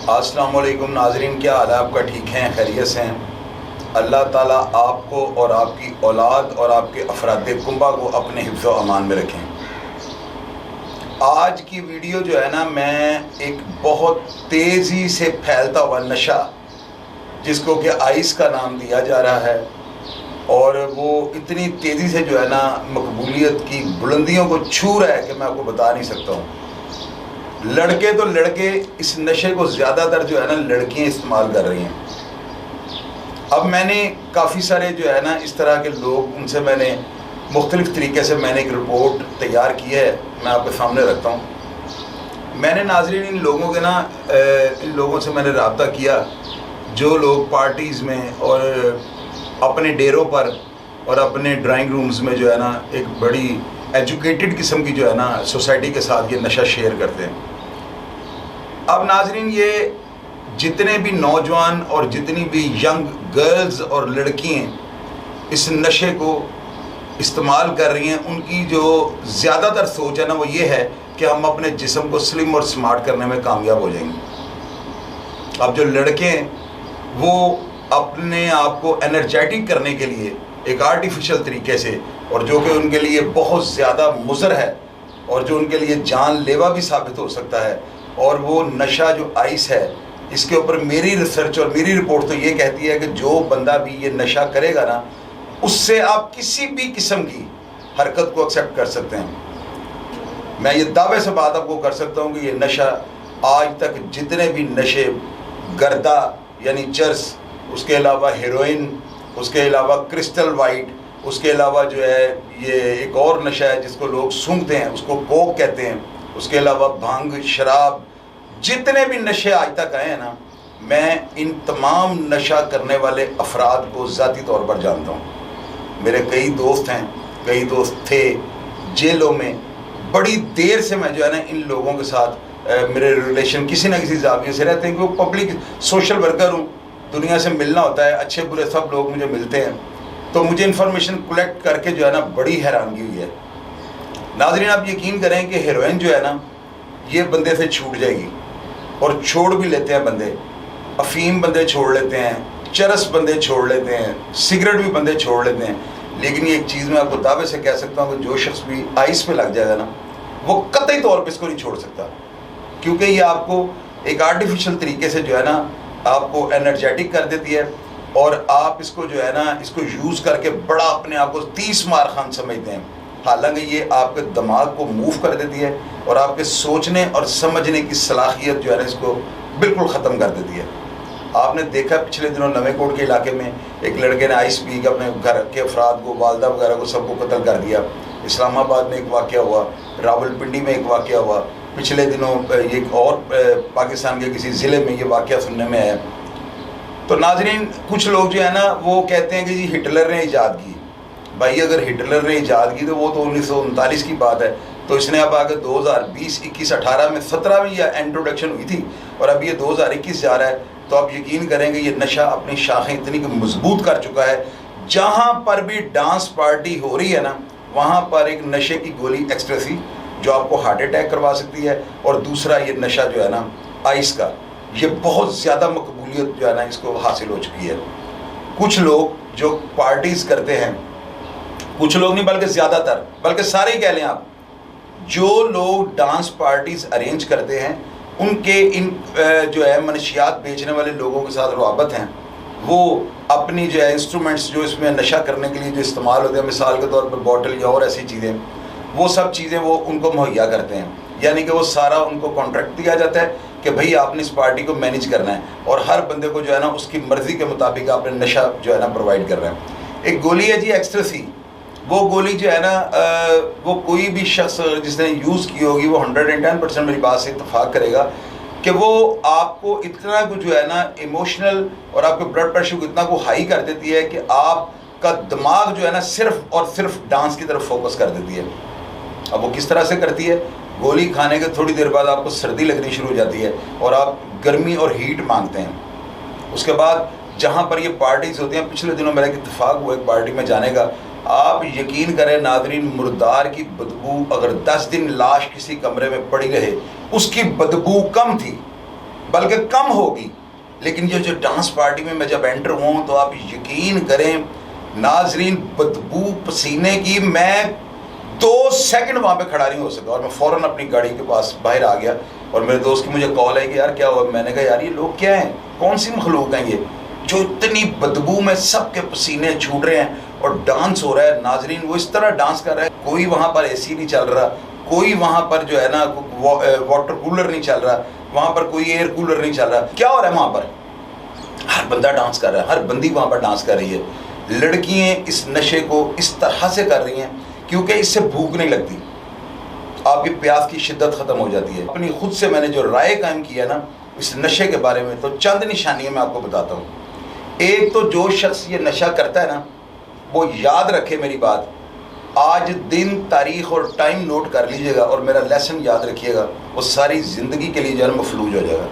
السلام علیکم ناظرین، کیا حال ہے آپ کا؟ ٹھیک ہیں؟ خیریت سے ہیں؟ اللہ تعالیٰ آپ کو اور آپ کی اولاد اور آپ کے افراد کنبہ کو اپنے حفظ و امان میں رکھیں۔ آج کی ویڈیو جو ہے نا، میں ایک بہت تیزی سے پھیلتا ہوا نشہ جس کو کہ آئس کا نام دیا جا رہا ہے، اور وہ اتنی تیزی سے جو ہے نا مقبولیت کی بلندیوں کو چھو رہا ہے کہ میں آپ کو بتا نہیں سکتا ہوں۔ لڑکے تو لڑکے، اس نشے کو زیادہ تر جو ہے نا لڑکیاں استعمال کر رہی ہیں۔ اب میں نے کافی سارے جو ہے نا اس طرح کے لوگ، ان سے میں نے مختلف طریقے سے میں نے ایک رپورٹ تیار کی ہے، میں آپ کے سامنے رکھتا ہوں۔ میں نے ناظرین ان لوگوں سے میں نے رابطہ کیا جو لوگ پارٹیز میں اور اپنے ڈیروں پر اور اپنے ڈرائنگ رومز میں جو ہے نا ایک بڑی ایجوکیٹڈ قسم کی جو ہے نا سوسائٹی کے ساتھ یہ نشہ شیئر کرتے ہیں۔ اب ناظرین، یہ جتنے بھی نوجوان اور جتنی بھی ینگ گرلز اور لڑکیاں اس نشے کو استعمال کر رہی ہیں، ان کی جو زیادہ تر سوچ ہے نا وہ یہ ہے کہ ہم اپنے جسم کو سلم اور سمارٹ کرنے میں کامیاب ہو جائیں گے۔ اب جو لڑکے ہیں وہ اپنے آپ کو انرجیٹک کرنے کے لیے ایک آرٹیفیشل طریقے سے، اور جو کہ ان کے لیے بہت زیادہ مضر ہے اور جو ان کے لیے جان لیوا بھی ثابت ہو سکتا ہے، اور وہ نشہ جو آئس ہے، اس کے اوپر میری ریسرچ اور میری رپورٹ تو یہ کہتی ہے کہ جو بندہ بھی یہ نشہ کرے گا نا، اس سے آپ کسی بھی قسم کی حرکت کو ایکسیپٹ کر سکتے ہیں۔ میں یہ دعوے سے بات آپ کو کر سکتا ہوں کہ یہ نشہ آج تک جتنے بھی نشے، گردہ یعنی چرس، اس کے علاوہ ہیروئن، اس کے علاوہ کرسٹل وائٹ، اس کے علاوہ جو ہے یہ ایک اور نشہ ہے جس کو لوگ سونگھتے ہیں، اس کو کوک کہتے ہیں، اس کے علاوہ بھنگ، شراب، جتنے بھی نشے آج تک آئے ہیں نا، میں ان تمام نشہ کرنے والے افراد کو ذاتی طور پر جانتا ہوں۔ میرے کئی دوست ہیں، کئی دوست تھے جیلوں میں، بڑی دیر سے میں جو ہے نا ان لوگوں کے ساتھ میرے ریلیشن کسی نہ کسی زاویے سے رہتے ہیں، کہ وہ پبلک سوشل ورکر ہوں، دنیا سے ملنا ہوتا ہے، اچھے برے سب لوگ مجھے ملتے ہیں، تو مجھے انفارمیشن کلیکٹ کر کے جو ہے نا بڑی حیرانگی ہوئی ہے۔ ناظرین، آپ یقین کریں کہ ہیروئن جو ہے نا یہ بندے سے چھوٹ جائے گی، اور چھوڑ بھی لیتے ہیں بندے، افیم بندے چھوڑ لیتے ہیں، چرس بندے چھوڑ لیتے ہیں، سگریٹ بھی بندے چھوڑ لیتے ہیں، لیکن یہ ایک چیز میں آپ کو دعوے سے کہہ سکتا ہوں کہ جو شخص بھی آئس پہ لگ جائے گا نا، وہ قطعی طور پہ اس کو نہیں چھوڑ سکتا، کیونکہ یہ آپ کو ایک آرٹیفیشل طریقے سے جو ہے نا آپ کو انرجیٹک کر دیتی ہے، اور آپ اس کو جو ہے نا اس کو یوز کر کے بڑا اپنے آپ کو 30 مار خان سمجھتے ہیں، حالانکہ یہ آپ کے دماغ کو موو کر دیتی ہے اور آپ کے سوچنے اور سمجھنے کی صلاحیت جو ہے نا اس کو بالکل ختم کر دیتی ہے۔ آپ نے دیکھا پچھلے دنوں نویں کوٹ کے علاقے میں ایک لڑکے نے آئس پی کے اپنے گھر کے افراد کو، والدہ وغیرہ کو سب کو قتل کر دیا۔ اسلام آباد میں ایک واقعہ ہوا، راول پنڈی میں ایک واقعہ ہوا، پچھلے دنوں ایک اور پاکستان کے کسی ضلع میں یہ واقعہ سننے میں آیا۔ تو ناظرین، کچھ لوگ جو ہے نا وہ کہتے ہیں کہ جی ہٹلر نے ایجاد کی۔ بھائی اگر ہٹلر نے ایجاد کی تو وہ تو 1939 کی بات ہے، تو اس نے اب آگے 2020، 21، 18 میں 17 میں یہ انٹروڈکشن ہوئی تھی، اور اب یہ 2021 جا رہا ہے، تو آپ یقین کریں گے یہ نشہ اپنی شاخیں اتنی کہ مضبوط کر چکا ہے۔ جہاں پر بھی ڈانس پارٹی ہو رہی ہے نا، وہاں پر ایک نشے کی گولی ایکسٹریسی جو آپ کو ہارٹ اٹیک کروا سکتی ہے، اور دوسرا یہ نشہ جو ہے نا آئس کا، یہ بہت زیادہ مقبولیت جو ہے نا اس کو حاصل ہو چکی ہے۔ کچھ لوگ جو پارٹیز کرتے ہیں، کچھ لوگ نہیں بلکہ زیادہ تر، بلکہ سارے ہی کہہ لیں آپ، جو لوگ ڈانس پارٹیز ارینج کرتے ہیں، ان کے ان جو ہے منشیات بیچنے والے لوگوں کے ساتھ روابط ہیں، وہ اپنی جو ہے انسٹرومنٹس جو اس میں نشہ کرنے کے لیے جو استعمال ہوتے ہیں، مثال کے طور پر بوٹل یا اور ایسی چیزیں، وہ سب چیزیں وہ ان کو مہیا کرتے ہیں، یعنی کہ وہ سارا ان کو کانٹریکٹ دیا جاتا ہے کہ بھئی آپ نے اس پارٹی کو مینیج کرنا ہے، اور ہر بندے کو جو ہے نا اس کی مرضی کے مطابق آپ نے نشہ جو ہے نا پرووائڈ کر رہے ہیں۔ ایک گولی ہے جی ایکسٹریسی، وہ گولی جو ہے نا وہ کوئی بھی شخص جس نے یوز کی ہوگی وہ 110% میری بات سے اتفاق کرے گا کہ وہ آپ کو اتنا کو جو ہے نا ایموشنل اور آپ کے بلڈ پریشر کو اتنا کو ہائی کر دیتی ہے کہ آپ کا دماغ جو ہے نا صرف اور صرف ڈانس کی طرف فوکس کر دیتی ہے۔ اب وہ کس طرح سے کرتی ہے؟ گولی کھانے کے تھوڑی دیر بعد آپ کو سردی لگنی شروع ہو جاتی ہے اور آپ گرمی اور ہیٹ مانگتے ہیں۔ اس کے بعد جہاں پر یہ پارٹیز ہوتی ہیں، پچھلے دنوں میرا ایک اتفاق ہوا ایک پارٹی میں جانے کا، آپ یقین کریں ناظرین، مردار کی بدبو اگر 10 دن لاش کسی کمرے میں پڑی رہے اس کی بدبو کم تھی بلکہ کم ہوگی. لیکن یہ جو ڈانس پارٹی میں میں جب انٹر ہوں تو آپ یقین کریں ناظرین، بدبو پسینے کی، میں 2 سیکنڈ وہاں پہ کھڑا نہیں ہو سکا اور میں فوراً اپنی گاڑی کے پاس باہر آ گیا. اور میرے دوست کی مجھے کال آئی کہ یار کیا ہوا؟ میں نے کہا یار یہ لوگ کیا ہیں، کون سی مخلوق ہیں یہ جو اتنی بدبو میں سب کے پسینے چھوٹ رہے ہیں اور ڈانس ہو رہا ہے. ناظرین وہ اس طرح ڈانس کر رہا ہے، کوئی وہاں پر اے سی نہیں چل رہا، کوئی وہاں پر جو ہے نا واٹر کولر نہیں چل رہا، وہاں پر کوئی ایئر کولر نہیں چل رہا. کیا ہو رہا ہے وہاں پر؟ ہر بندہ ڈانس کر رہا ہے، ہر بندی وہاں پر ڈانس کر رہی ہے. لڑکیاں اس نشے کو اس طرح سے کر رہی ہیں کیونکہ اس سے بھوک نہیں لگتی، آپ کی پیاس کی شدت ختم ہو جاتی ہے. اپنی خود سے میں نے جو رائے قائم کیا نا اس نشے کے بارے میں، تو چند نشانیاں میں آپ کو بتاتا ہوں. ایک تو جو شخص یہ نشہ کرتا ہے نا وہ یاد رکھے میری بات، آج دن تاریخ اور ٹائم نوٹ کر لیجئے گا اور میرا لیسن یاد رکھیے گا، وہ ساری زندگی کے لیے جو ہے مفلوج ہو جائے گا.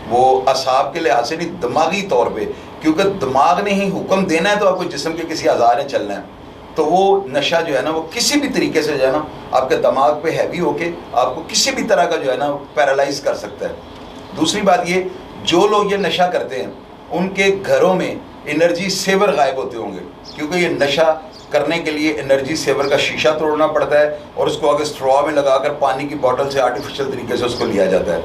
وہ اعصاب کے لحاظ سے نہیں، دماغی طور پہ، کیونکہ دماغ نے ہی حکم دینا ہے تو آپ کو جسم کے کسی اعضاء نے چلنا ہے. تو وہ نشہ جو ہے نا وہ کسی بھی طریقے سے جو ہے نا آپ کے دماغ پہ ہیوی ہو کے آپ کو کسی بھی طرح کا جو ہے نا پیرالائز کر سکتا ہے. دوسری بات یہ، جو لوگ یہ نشہ کرتے ہیں ان کے گھروں میں انرجی سیور غائب ہوتے ہوں گے، کیونکہ یہ نشہ کرنے کے لیے انرجی سیور کا شیشہ توڑنا پڑتا ہے اور اس کو اگر اسٹرا میں لگا کر پانی کی بوٹل سے آرٹیفیشل طریقے سے اس کو لیا جاتا ہے.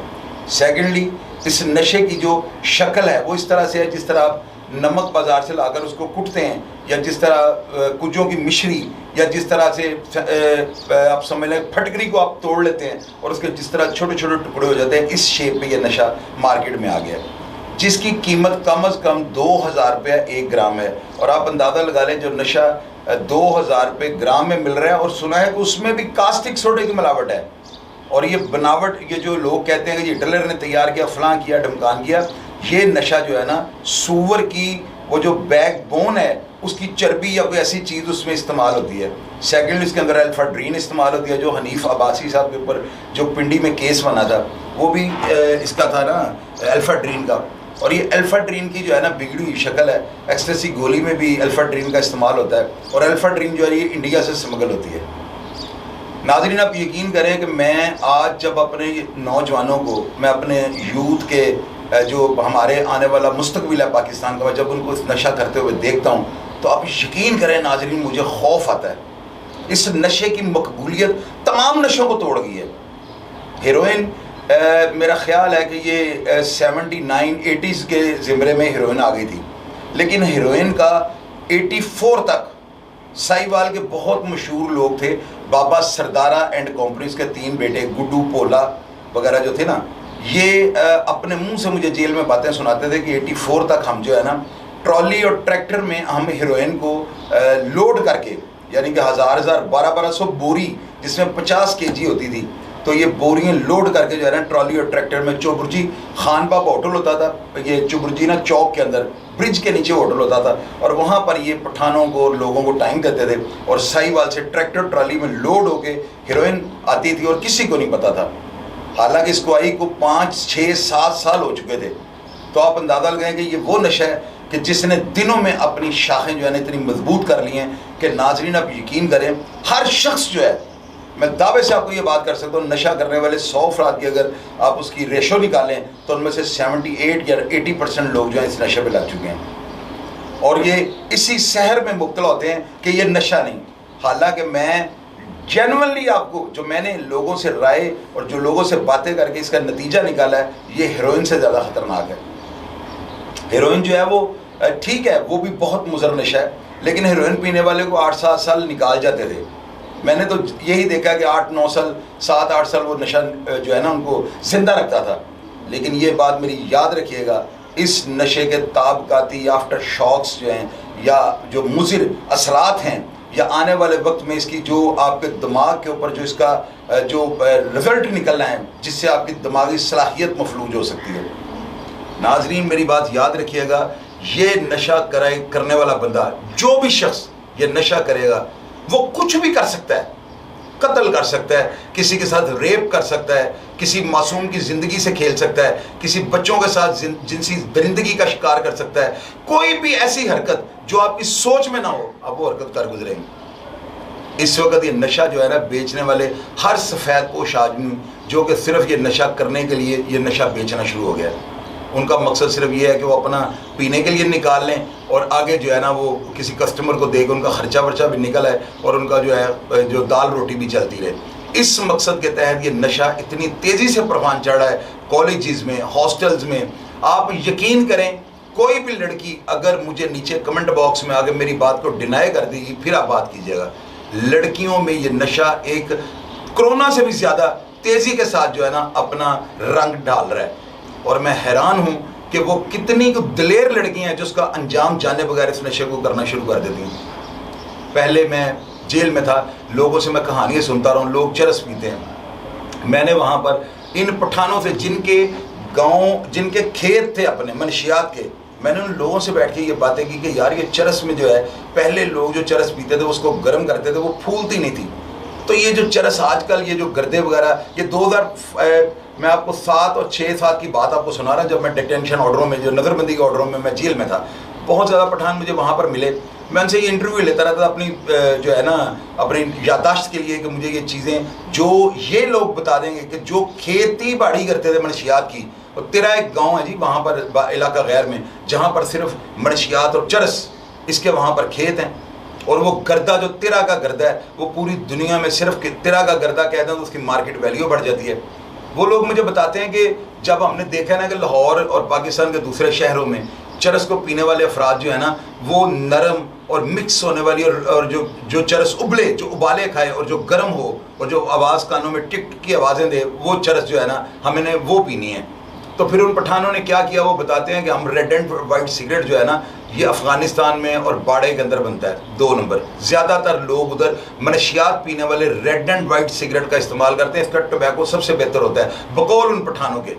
سیکنڈلی، اس نشے کی جو شکل ہے وہ اس طرح سے ہے جس طرح آپ نمک بازار سے لا کر اس کو کٹتے ہیں، یا جس طرح کجوں کی مشری، یا جس طرح سے آپ سمجھ لیں پھٹکری کو آپ توڑ لیتے ہیں اور اس کے جس طرح چھوٹے چھوٹے ٹکڑے ہو جاتے ہیں، اس شیپ پہ یہ نشہ مارکیٹ میں آ گیا ہے جس کی قیمت کم از کم 2000 روپیہ 1 گرام ہے. اور آپ اندازہ لگا لیں جو نشہ 2000 روپے گرام میں مل رہا ہے، اور سنا ہے کہ اس میں بھی کاسٹک سوڈے کی ملاوٹ ہے. اور یہ بناوٹ، یہ جو لوگ کہتے ہیں کہ یہ ڈلر نے تیار کیا، فلاں کیا، ڈھمکان کیا، یہ نشہ جو ہے نا سور کی وہ جو بیک بون ہے اس کی چربی یا کوئی ایسی چیز اس میں استعمال ہوتی ہے. سیکنڈ، اس کے اندر الفا ڈرین استعمال ہوتی ہے، جو حنیف عباسی صاحب کے اوپر جو پنڈی میں کیس بنا تھا وہ بھی اس کا تھا نا الفا ڈرین کا. اور یہ الفا ڈرین کی جو ہے نا بگڑی ہوئی شکل ہے. ایکسٹیسی گولی میں بھی الفا ڈرین کا استعمال ہوتا ہے اور الفا ڈرین جو ہے یہ انڈیا سے سمگل ہوتی ہے. ناظرین آپ یقین کریں کہ میں آج جب اپنے نوجوانوں کو، میں اپنے یوتھ کے جو ہمارے آنے والا مستقبل ہے پاکستان کا، جب ان کو اس نشہ کرتے ہوئے دیکھتا ہوں تو آپ یقین کریں ناظرین مجھے خوف آتا ہے. اس نشے کی مقبولیت تمام نشوں کو توڑ گئی ہے. ہیروئن میرا خیال ہے کہ یہ 79-80s کے زمرے میں ہیروئن آ گئی تھی، لیکن ہیروئن کا 84 تک سائیوال کے بہت مشہور لوگ تھے، بابا سردارا اینڈ کمپنیز کے 3 بیٹے گڈو پولا وغیرہ جو تھے نا، یہ اپنے منہ سے مجھے جیل میں باتیں سناتے تھے کہ 84 تک ہم جو ہے نا ٹرالی اور ٹریکٹر میں ہم ہیروئن کو لوڈ کر کے، یعنی کہ 1200 بوری جس میں 50 kg ہوتی تھی، تو یہ بوریاں لوڈ کر کے جو ہے نا ٹرالی اور ٹریکٹر میں، چوبرجی خان بابا ہوٹل ہوتا تھا، یہ چوبرجی نا چوک کے اندر برج کے نیچے ہوٹل ہوتا تھا، اور وہاں پر یہ پٹھانوں کو لوگوں کو ٹائم دیتے تھے اور سائیوال سے ٹریکٹر ٹرالی میں لوڈ ہو کے ہیروئن آتی تھی اور کسی کو نہیں پتا تھا. حالانکہ اس کو آئی کو 5, 6, 7 سال ہو چکے تھے. تو آپ اندازہ لگائیں کہ یہ وہ نشہ ہے کہ جس نے دنوں میں اپنی شاخیں جو ہے نا اتنی مضبوط کر لی ہیں کہ ناظرین آپ یقین کریں ہر شخص جو ہے، میں دعوے سے آپ کو یہ بات کر سکتا ہوں، نشہ کرنے والے 100 افراد کی اگر آپ اس کی ریشو نکالیں تو ان میں سے 78 یا 80% لوگ جو ہیں اس نشے پہ لگ چکے ہیں، اور یہ اسی سحر میں مبتلا ہوتے ہیں کہ یہ نشہ نہیں. حالانکہ میں جینوئنلی آپ کو، جو میں نے لوگوں سے رائے اور جو لوگوں سے باتیں کر کے اس کا نتیجہ نکالا ہے، یہ ہیروئن سے زیادہ خطرناک ہے. ہیروئن جو ہے وہ ٹھیک ہے وہ بھی بہت مضر نشہ ہے، لیکن ہیروئن پینے والے کو 8-7 سال نکال جاتے تھے. میں نے تو یہی دیکھا کہ 8-9 سال 7-8 سال وہ نشہ جو ہے نا ان کو زندہ رکھتا تھا. لیکن یہ بات میری یاد رکھیے گا، اس نشے کے طابقاتی آفٹر شاکس جو ہیں یا جو مضر اثرات ہیں یا آنے والے وقت میں اس کی جو آپ کے دماغ کے اوپر جو اس کا جو رزلٹ نکلنا ہے جس سے آپ کی دماغی صلاحیت مفلوج ہو سکتی ہے. ناظرین میری بات یاد رکھیے گا، یہ نشہ کرنے والا بندہ، جو بھی شخص یہ نشہ کرے گا وہ کچھ بھی کر سکتا ہے. قتل کر سکتا ہے، کسی کے ساتھ ریپ کر سکتا ہے، کسی معصوم کی زندگی سے کھیل سکتا ہے، کسی بچوں کے ساتھ جنسی درندگی کا شکار کر سکتا ہے. کوئی بھی ایسی حرکت جو آپ کی سوچ میں نہ ہو آپ وہ حرکت کر گزریں گے. اس وقت یہ نشہ جو ہے نا بیچنے والے ہر سفید پوش آدمی جو کہ صرف یہ نشہ کرنے کے لیے یہ نشہ بیچنا شروع ہو گیا ہے. ان کا مقصد صرف یہ ہے کہ وہ اپنا پینے کے لیے نکال لیں اور آگے جو ہے نا وہ کسی کسٹمر کو دے کے ان کا خرچہ ورچہ بھی نکل آئے اور ان کا جو ہے جو دال روٹی بھی چلتی رہے. اس مقصد کے تحت یہ نشہ اتنی تیزی سے پروان چڑھا ہے کالجز میں, ہاسٹلز میں. آپ یقین کریں کوئی بھی لڑکی اگر مجھے نیچے کمنٹ باکس میں آگے میری بات کو ڈینائی کر دے گی پھر آپ بات کیجیے گا. لڑکیوں میں یہ نشہ ایک کرونا سے بھی زیادہ تیزی کے ساتھ جو ہے نا اپنا رنگ ڈال رہا ہے. اور میں حیران ہوں کہ وہ کتنی دلیر لڑکیاں ہیں جو اس کا انجام جانے بغیر اس نشے کو کرنا شروع کر دیتی ہیں. پہلے میں جیل میں تھا, لوگوں سے میں کہانیاں سنتا رہا ہوں, لوگ چرس پیتے ہیں. میں نے وہاں پر ان پٹھانوں سے جن کے گاؤں, جن کے کھیت تھے اپنے منشیات کے, میں نے ان لوگوں سے بیٹھ کے یہ باتیں کی کہ یار یہ چرس میں جو ہے پہلے لوگ جو چرس پیتے تھے اس کو گرم کرتے تھے وہ پھولتی نہیں تھی. تو یہ جو چرس آج کل یہ جو گردے وغیرہ یہ 2000 میں آپ کو 7 اور 6 سال کی بات آپ کو سنا رہا ہوں, جب میں ڈیٹینشن آرڈروں میں جو نظر بندی کے آرڈروں میں جیل میں تھا, بہت زیادہ پٹھان مجھے وہاں پر ملے. میں ان سے یہ انٹرویو لیتا رہتا تھا اپنی جو ہے نا اپنی یادداشت کے لیے کہ مجھے یہ چیزیں جو یہ لوگ بتا دیں گے کہ جو کھیتی باڑی کرتے تھے منشیات کی. اور تیرا ایک گاؤں ہے جی وہاں پر علاقہ غیر میں جہاں پر صرف منشیات اور چرس اس کے وہاں پر کھیت ہیں. اور وہ گردہ جو تیرا کا گردہ ہے وہ پوری دنیا میں صرف تیرا کا گردہ کہتے ہیں تو اس کی مارکیٹ ویلیو بڑھ جاتی ہے. وہ لوگ مجھے بتاتے ہیں کہ جب ہم نے دیکھا نا کہ لاہور اور پاکستان کے دوسرے شہروں میں چرس کو پینے والے افراد جو ہے نا وہ نرم اور مکس ہونے والی اور جو چرس ابلے, جو ابالے کھائے اور جو گرم ہو اور جو آواز کانوں میں ٹک ٹک کی آوازیں دے, وہ چرس جو ہے نا ہمیں نے وہ پینی ہے. تو پھر ان پٹھانوں نے کیا کیا, وہ بتاتے ہیں کہ ہم ریڈ اینڈ وائٹ سگریٹ جو ہے نا یہ افغانستان میں اور باڑے کے اندر بنتا ہے 2 نمبر. زیادہ تر لوگ ادھر منشیات پینے والے ریڈ اینڈ وائٹ سگریٹ کا استعمال کرتے ہیں. اس کا ٹوبیکو سب سے بہتر ہوتا ہے بقول ان پٹھانوں کے.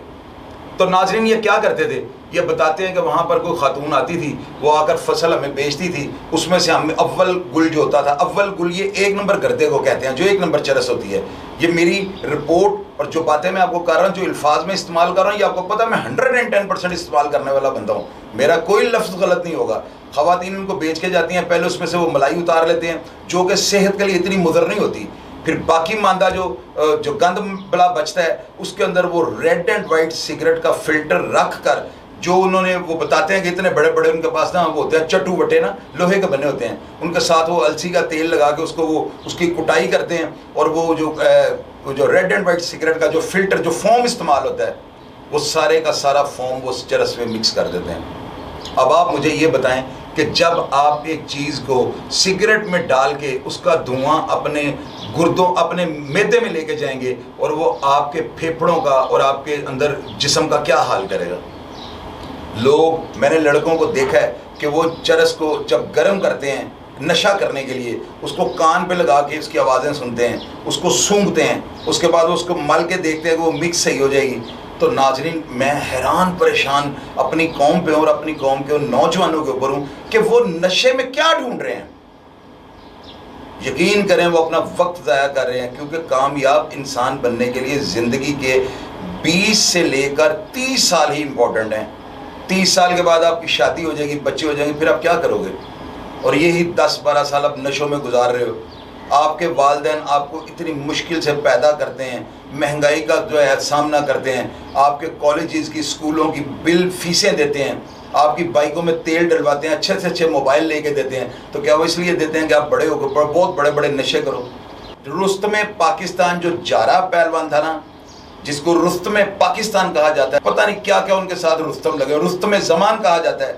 تو ناظرین یہ کیا کرتے تھے, یہ بتاتے ہیں کہ وہاں پر کوئی خاتون آتی تھی, وہ آ کر فصل ہمیں بیچتی تھی, اس میں سے ہمیں اول گل جو ہوتا تھا, اول گل یہ 1 نمبر گردے کو کہتے ہیں جو 1 نمبر چرس ہوتی ہے. یہ میری رپورٹ اور جو باتیں میں آپ کو کر رہا ہوں, جو الفاظ میں استعمال کر رہا ہوں, یہ آپ کو پتہ میں 110% استعمال کرنے والا بندہ ہوں. میرا کوئی لفظ غلط نہیں ہوگا. خواتین ان کو بیچ کے جاتی ہیں, پہلے اس میں سے وہ ملائی اتار لیتے ہیں جو کہ صحت کے لیے اتنی مضر نہیں ہوتی. پھر باقی ماندہ جو گند بلا بچتا ہے اس کے اندر وہ ریڈ اینڈ وائٹ سگریٹ کا فلٹر رکھ کر جو انہوں نے وہ بتاتے ہیں کہ اتنے بڑے بڑے ان کے پاس نا وہ ہوتے ہیں چٹو بٹے نا لوہے کے بنے ہوتے ہیں, ان کے ساتھ وہ السی کا تیل لگا کے اس کی کٹائی کرتے ہیں اور وہ جو ریڈ اینڈ وائٹ سگریٹ کا جو فلٹر جو فوم استعمال ہوتا ہے وہ سارے کا سارا فوم وہ چرس میں مکس کر دیتے ہیں. اب آپ مجھے یہ بتائیں کہ جب آپ ایک چیز کو سگریٹ میں ڈال کے اس کا دھواں اپنے گردوں اپنے معدے میں لے کے جائیں گے اور وہ آپ کے پھیپھڑوں کا اور آپ کے اندر جسم کا کیا حال کرے گا. لوگ میں نے لڑکوں کو دیکھا ہے کہ وہ چرس کو جب گرم کرتے ہیں نشہ کرنے کے لیے اس کو کان پہ لگا کے اس کی آوازیں سنتے ہیں, اس کو سونگھتے ہیں, اس کے بعد اس کو مل کے دیکھتے ہیں کہ وہ مکس صحیح ہو جائے گی. تو ناظرین میں حیران پریشان اپنی قوم پہ اور اپنی قوم کے ان نوجوانوں کے اوپر ہوں کہ وہ نشے میں کیا ڈھونڈ رہے ہیں. یقین کریں وہ اپنا وقت ضائع کر رہے ہیں, کیونکہ کامیاب انسان بننے کے لیے زندگی کے 20 سے لے کر 30 سال ہی امپورٹنٹ ہیں. 30 سال کے بعد آپ کی شادی ہو جائے گی, بچے ہو جائیں گے, پھر آپ کیا کرو گے؟ اور یہی 10-12 سال آپ نشوں میں گزار رہے ہو. آپ کے والدین آپ کو اتنی مشکل سے پیدا کرتے ہیں, مہنگائی کا جو ہے سامنا کرتے ہیں, آپ کے کالجز کی اسکولوں کی بل فیسیں دیتے ہیں, آپ کی بائکوں میں تیل ڈلواتے ہیں, اچھے سے اچھے موبائل لے کے دیتے ہیں. تو کیا وہ اس لیے دیتے ہیں کہ آپ بڑے ہو کے بہت بڑے بڑے نشے کرو؟ رستم پاکستان جو جارا پہلوان تھا نا, جس کو رستم پاکستان کہا جاتا ہے, پتہ نہیں کیا کیا ان کے ساتھ رستم لگے, رستم زمان کہا جاتا ہے,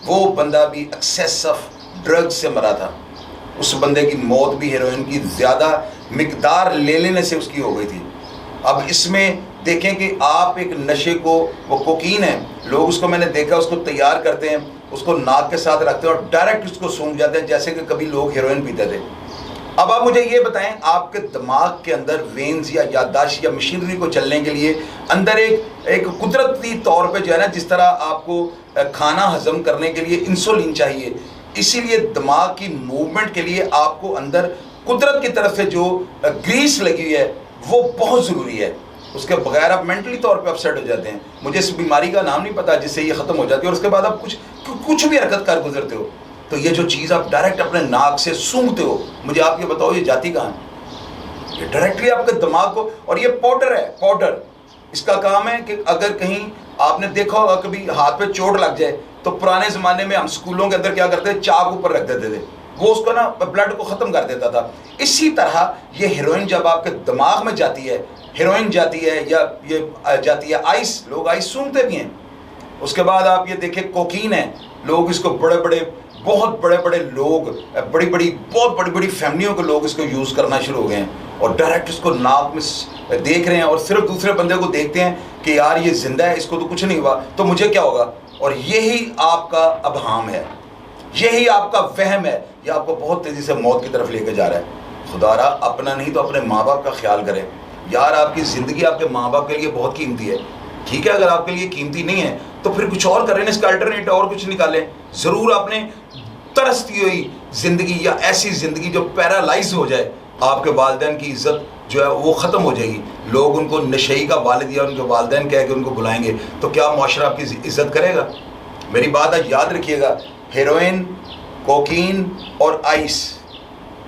وہ بندہ بھی ایکسیس آف ڈرگ سے مرا تھا. اس بندے کی موت بھی ہیروئن کی زیادہ مقدار لے لینے سے اس کی ہو گئی تھی. اب اس میں دیکھیں کہ آپ ایک نشے کو, وہ کوکین ہے, لوگ اس کو میں نے دیکھا اس کو تیار کرتے ہیں, اس کو ناک کے ساتھ رکھتے ہیں اور ڈائریکٹ اس کو سونگ جاتے ہیں جیسے کہ کبھی لوگ ہیروئن پیتے تھے. اب آپ مجھے یہ بتائیں آپ کے دماغ کے اندر وینز یا یادداشت یا مشینری کو چلنے کے لیے اندر ایک قدرتی طور پہ جو ہے نا, جس طرح آپ کو کھانا ہضم کرنے کے لیے انسولین چاہیے, اسی لیے دماغ کی موومنٹ کے لیے آپ کو اندر قدرت کی طرف سے جو گریس لگی ہوئی ہے وہ بہت ضروری ہے. اس کے بغیر آپ مینٹلی طور پہ اپسیٹ ہو جاتے ہیں. مجھے اس بیماری کا نام نہیں پتا جس سے یہ ختم ہو جاتی ہے اور اس کے بعد آپ کچھ بھی حرکت کر گزرتے ہو. تو یہ جو چیز آپ ڈائریکٹ اپنے ناک سے سونگھتے ہو, مجھے آپ یہ بتاؤ یہ جاتی کہاں ہے؟ یہ ڈائریکٹلی آپ کے دماغ کو، اور یہ پاؤڈر ہے، پاؤڈر اس کا کام ہے کہ اگر کہیں آپ نے دیکھا ہوگا کبھی ہاتھ پہ چوٹ لگ جائے تو پرانے زمانے میں ہم اسکولوں کے اندر کیا کرتے تھے، چاک اوپر رکھ دیتے تھے، وہ اس کو نا بلڈ کو ختم کر دیتا تھا. اسی طرح یہ ہیروئن جب آپ کے دماغ میں جاتی ہے، ہیروئن جاتی ہے یا یہ جاتی ہے آئس، لوگ آئس سونگتے بھی ہیں. اس کے بعد آپ یہ دیکھیں کوکین ہے، لوگ اس کو بہت بڑے لوگ، بہت بڑی فیملیوں کے لوگ اس کو یوز کرنا شروع ہو گئے ہیں اور ڈائریکٹ اس کو ناک میں دیکھ رہے ہیں اور صرف دوسرے بندے کو دیکھتے ہیں کہ یار یہ زندہ ہے، اس کو تو کچھ نہیں ہوا تو مجھے کیا ہوگا. اور یہی آپ کا ابہام ہے، یہی آپ کا وہم ہے، یہ آپ کو بہت تیزی سے موت کی طرف لے کے جا رہا ہے. خدا را اپنا نہیں تو اپنے ماں باپ کا خیال کریں یار. آپ کی زندگی آپ کے ماں باپ کے لیے بہت قیمتی ہے، ٹھیک ہے. اگر آپ کے لیے قیمتی نہیں ہے تو پھر کچھ اور کریں، اس کا الٹرنیٹ اور کچھ نکالیں. ضرور آپ نے ترستی ہوئی زندگی یا ایسی زندگی جو پیرالائز ہو جائے، آپ کے والدین کی عزت جو ہے وہ ختم ہو جائے گی. لوگ ان کو نشئی کا والد یا ان کے والدین کہہ کے ان کو بلائیں گے تو کیا معاشرہ آپ کی عزت کرے گا؟ میری بات آج یاد رکھیے گا، ہیروئن، کوکین اور آئس،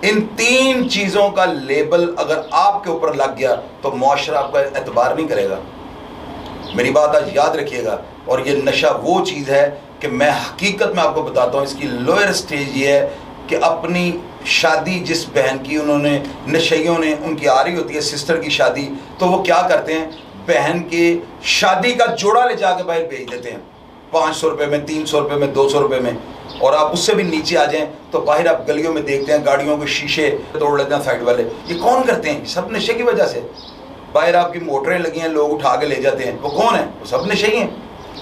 ان تین چیزوں کا لیبل اگر آپ کے اوپر لگ گیا تو معاشرہ آپ کا اعتبار نہیں کرے گا. میری بات آج یاد رکھیے گا. اور یہ نشہ وہ چیز ہے کہ میں حقیقت میں آپ کو بتاتا ہوں، اس کی لوئر سٹیج یہ ہے کہ اپنی شادی جس بہن کی انہوں نے نشیوں نے ان کی آ رہی ہوتی ہے سسٹر کی شادی، تو وہ کیا کرتے ہیں، بہن کے شادی کا جوڑا لے جا کے باہر بھیج دیتے ہیں 500 روپے میں، 300 روپے میں، 200 روپے میں. اور آپ اس سے بھی نیچے آ جائیں تو باہر آپ گلیوں میں دیکھتے ہیں گاڑیوں کے شیشے توڑ لیتے ہیں سائڈ والے. یہ کون کرتے ہیں؟ سب نشے کی وجہ سے. باہر آپ کی موٹریں لگی ہیں، لوگ اٹھا کے لے جاتے ہیں، وہ کون ہیں؟ وہ سب نشے ہی ہیں.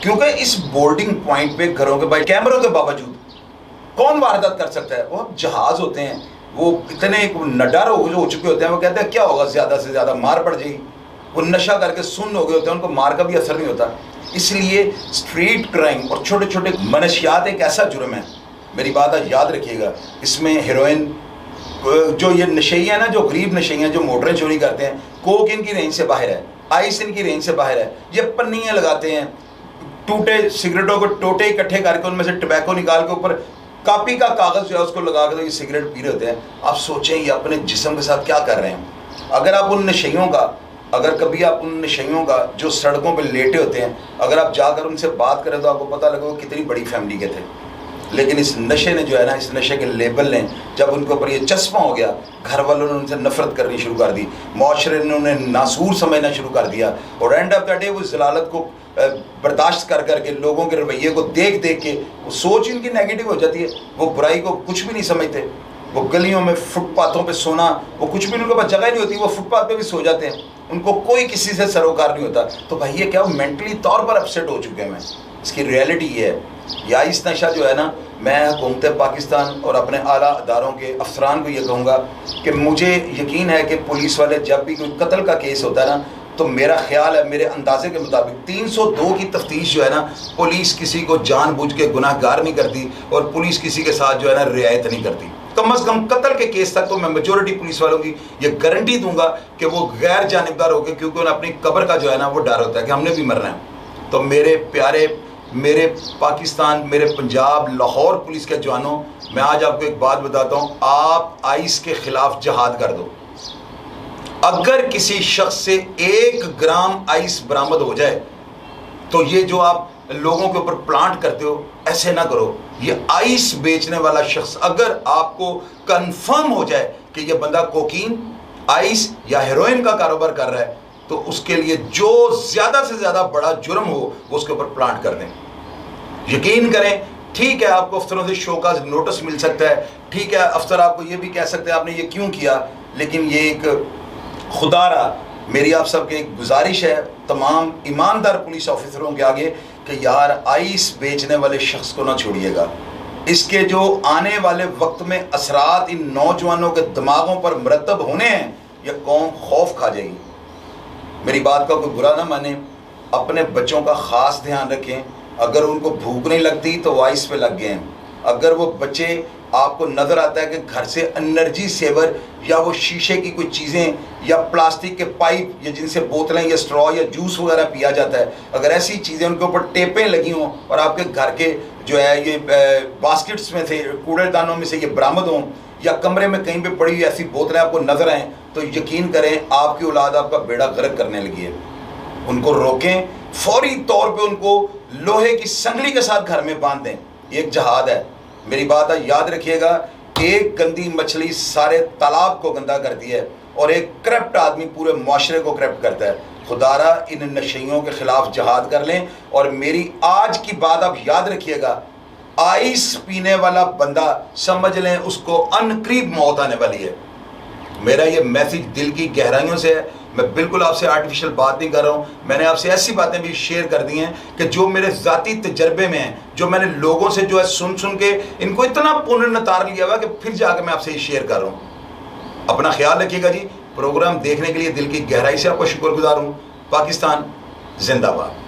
کیونکہ اس بورڈنگ پوائنٹ پہ گھروں کے باہر کیمروں کے باوجود کون واردات کر سکتا ہے؟ وہ جہاز ہوتے ہیں، وہ اتنے نڈر ہو چکے ہوتے ہیں، وہ کہتے ہیں کیا ہوگا، زیادہ سے زیادہ مار پڑ جائے گی. وہ نشہ کر کے سن ہو گئے ہوتے ہیں، ان کو مار کا بھی اثر نہیں ہوتا. اس لیے اسٹریٹ کرائم اور چھوٹے چھوٹے منشیات ایک ایسا جرم ہے. میری بات آج یاد رکھیے گا. اس میں ہیروئن، جو یہ نشئی ہیں نا، جو غریب نشئی ہیں جو موٹریں چوری کرتے ہیں، کوک ان کی رینج سے باہر ہے، آئس ان کی رینج سے باہر ہے. یہ پنیاں لگاتے ہیں، ٹوٹے سگریٹوں کو ٹوٹے اکٹھے کر کے ان میں سے ٹبیکو نکال کے اوپر کاپی کا کاغذ جو ہے اس کو لگا کے تو یہ سگریٹ پی رہے ہوتے ہیں. آپ سوچیں یہ اپنے جسم کے ساتھ کیا کر رہے ہیں. اگر آپ ان نشیوں کا، اگر کبھی آپ ان نشیوں کا جو سڑکوں پہ لیٹے ہوتے ہیں، اگر آپ جا کر ان سے بات کریں تو آپ کو پتہ لگے وہ کتنی بڑی فیملی کے تھے. لیکن اس نشے نے جو ہے نا، اس نشے کے لیبل نے جب ان کے اوپر یہ چسپاں ہو گیا، گھر والوں نے ان سے نفرت کرنی شروع کر دی، معاشرے نے انہیں ناسور سمجھنا شروع کر دیا، اور اینڈ آف دا ڈے وہ ضلالت کو برداشت کر کے، لوگوں کے رویے کو دیکھ کے وہ سوچ ان کی نیگیٹو ہو جاتی ہے. وہ برائی کو کچھ بھی نہیں سمجھتے. وہ گلیوں میں فٹ پاتھوں پہ سونا، وہ کچھ بھی ان کے پاس جگہ نہیں ہوتی، وہ فٹ پاتھ پہ بھی سو جاتے ہیں، ان کو کوئی کسی سے سروکار نہیں ہوتا. تو بھائی یہ کیا وہ مینٹلی طور پر اپسیٹ ہو چکے ہیں. اس کی ریئلٹی یہ ہے. یا اس نشہ جو ہے نا، میں حکومت پاکستان اور اپنے اعلیٰ اداروں کے افسران کو یہ کہوں گا کہ مجھے یقین ہے کہ پولیس والے جب بھی کوئی قتل کا کیس ہوتا ہے نا، تو میرا خیال ہے، میرے اندازے کے مطابق 302 کی تفتیش جو ہے نا، پولیس کسی کو جان بوجھ کے گناہ گار نہیں کرتی اور پولیس کسی کے ساتھ جو ہے نا رعایت نہیں کرتی. کم از کم قتل کے کیس تک تو میں میجورٹی پولیس والوں کی یہ گارنٹی دوں گا کہ وہ غیر جانبدار ہو گئے، کیونکہ انہیں اپنی قبر کا جو ہے نا وہ ڈر ہوتا ہے کہ ہم نے بھی مرنا ہے. تو میرے پیارے، میرے پاکستان، میرے پنجاب، لاہور پولیس کے جوانوں، میں آج آپ کو ایک بات بتاتا ہوں، آپ آئس کے خلاف جہاد کر دو. اگر کسی شخص سے 1 گرام آئس برآمد ہو جائے تو یہ جو آپ لوگوں کے اوپر پلانٹ کرتے ہو، ایسے نہ کرو. یہ آئس بیچنے والا شخص اگر آپ کو کنفرم ہو جائے کہ یہ بندہ کوکین، آئس یا ہیروئن کا کاروبار کر رہا ہے، تو اس کے لیے جو زیادہ سے زیادہ بڑا جرم ہو وہ اس کے اوپر پلانٹ کر دیں. یقین کریں. ٹھیک ہے آپ کو افسروں سے شو کا نوٹس مل سکتا ہے، ٹھیک ہے افسر آپ کو یہ بھی کہہ سکتے ہیں آپ نے یہ کیوں کیا، لیکن یہ ایک خدا را میری آپ سب کے ایک گزارش ہے تمام ایماندار پولیس آفیسروں کے آگے کہ یار آئس بیچنے والے شخص کو نہ چھوڑیے گا. اس کے جو آنے والے وقت میں اثرات ان نوجوانوں کے دماغوں پر مرتب ہونے ہیں، یہ قوم خوف کھا جائے گی. میری بات کا کوئی برا نہ مانے، اپنے بچوں کا خاص دھیان رکھیں. اگر ان کو بھوک نہیں لگتی تو وہ آئس پہ لگ گئے ہیں. اگر وہ بچے آپ کو نظر آتا ہے کہ گھر سے انرجی سیور یا وہ شیشے کی کوئی چیزیں یا پلاسٹک کے پائپ یا جن سے بوتلیں یا اسٹرا یا جوس وغیرہ پیا جاتا ہے، اگر ایسی چیزیں ان کے اوپر ٹیپیں لگی ہوں اور آپ کے گھر کے جو ہے یہ باسکٹس میں سے، کوڑے دانوں میں سے یہ برآمد ہوں، یا کمرے میں کہیں پہ پڑی ایسی بوتلیں آپ کو نظر آئیں تو یقین کریں آپ کی اولاد آپ کا بیڑا غرق کرنے لگی ہے. ان کو روکیں, فوری طور پہ ان کو لوہے کی سنگلی کے ساتھ گھر میں باندھ دیں. یہ ایک جہاد ہے. میری بات یاد رکھیے گا, ایک گندی مچھلی سارے تالاب کو گندا کرتی ہے اور ایک کرپٹ آدمی پورے معاشرے کو کرپٹ کرتا ہے. خدارا ان نشیوں کے خلاف جہاد کر لیں. اور میری آج کی بات آپ یاد رکھیے گا, آئس پینے والا بندہ سمجھ لیں اس کو ان قریب موت آنے والی ہے. میرا یہ میسیج دل کی گہرائیوں سے ہے. میں بالکل آپ سے آرٹیفیشل بات نہیں کر رہا ہوں. میں نے آپ سے ایسی باتیں بھی شیئر کر دی ہیں کہ جو میرے ذاتی تجربے میں ہیں, جو میں نے لوگوں سے جو ہے سن کے ان کو اتنا پنر لیا ہوا کہ پھر جا کے میں آپ سے یہ شیئر کر رہا ہوں. اپنا خیال رکھیے گا جی. پروگرام دیکھنے کے لیے دل کی گہرائی سے آپ کو شکر گزار ہوں. پاکستان زندہ باد.